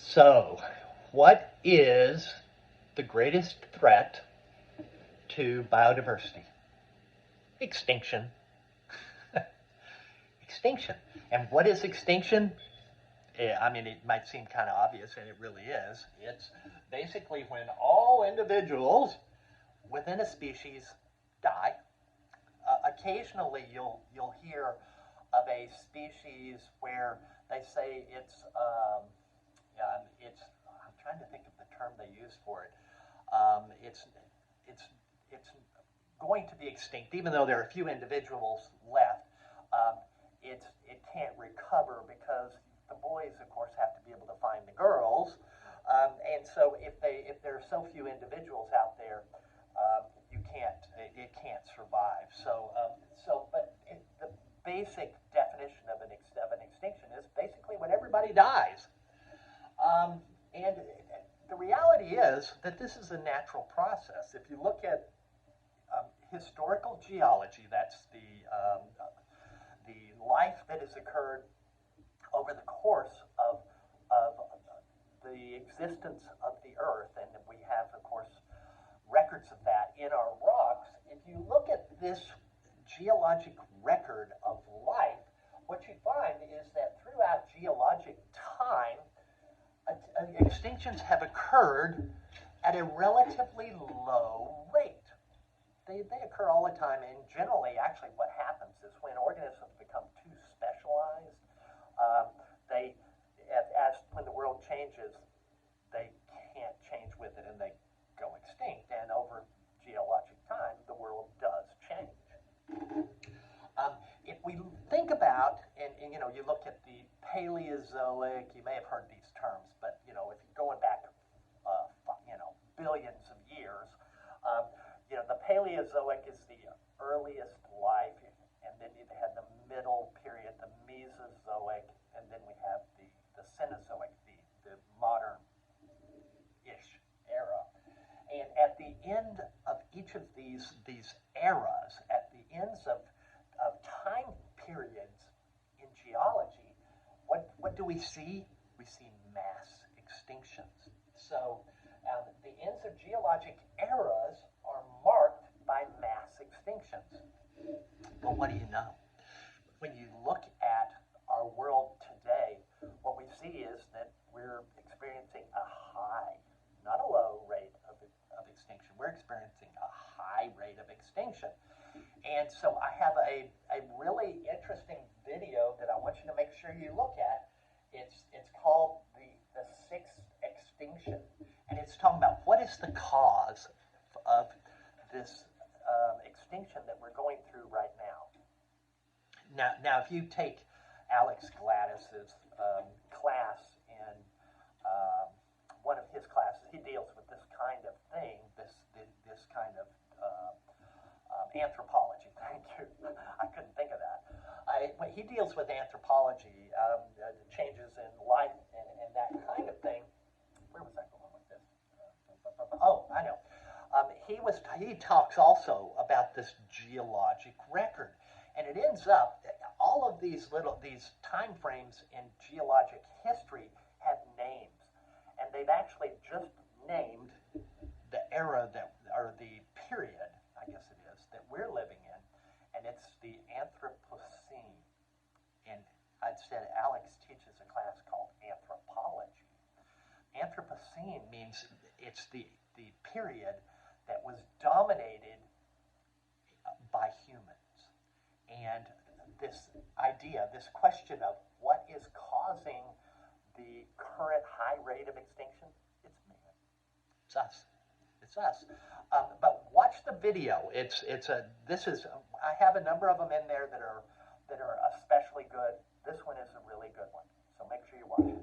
So, what is the greatest threat to biodiversity? Extinction. Extinction. And what is extinction? I mean, it might seem kind of obvious, and it really is. It's basically when all individuals within a species die. Occasionally, you'll hear of a species where they say it's. I'm trying to think of the term they use for it. It's it's it's going to be extinct, even though there are a few individuals left. It can't recover because the boys, of course, have to be able to find the girls, and so if there are so few individuals out there, it can't survive. But the basic definition of an extinction is basically when everybody dies. And the reality is that this is a natural process. If you look at historical geology, that's the life that has occurred over the course of the existence of the Earth, and we have, of course, records of that in our rocks. If you look at this geologic record of life, what you find is that throughout geologic time, extinctions have occurred at a relatively low rate. They occur all the time, and generally, actually, what happens is when organisms become too specialized, when the world changes, they can't change with it, and they go extinct. And over geologic time, the world does change. If we think about, and you look at the Paleozoic, you may have heard these terms, but if you're going back, billions of years, the Paleozoic is the earliest life, and then you had the middle period, the Mesozoic, and then we have the Cenozoic, the modern-ish era. And at the end of each of these eras, at the ends of time periods in geology, what do we see? We see mass extinctions. So the ends of geologic eras are marked by mass extinctions. But what do you know? When you look at our world today, what we see is that we're experiencing a high, not a low rate of extinction. We're experiencing a high rate of extinction. And so I have a really interesting video that I want you to make sure you look at. It's called the Sixth Extinction. And it's talking about what is the cause of this extinction that we're going through right now. Now, if you take Alex Gladys's class in one of his classes, he deals with this kind of thing, this kind of anthropology. Thank you. I couldn't think of that. He deals with anthropology, changes in life, and that kind of thing. Where was I going with this? Oh, I know. He talks also about this geologic record, and it ends up all of these time frames in geologic history have names, and they've actually just named the era or the period, I guess it is, that we're living in, and it's the Anthropocene. And I'd said Alex teaches a class called anthropology. Anthropocene means it's the period that was dominated by humans. And this idea, this question of what is causing the current high rate of extinction, it's man. It's us. It's us. But watch the video. I have a number of them in there that are especially good. This one is a really good one. So make sure you watch it.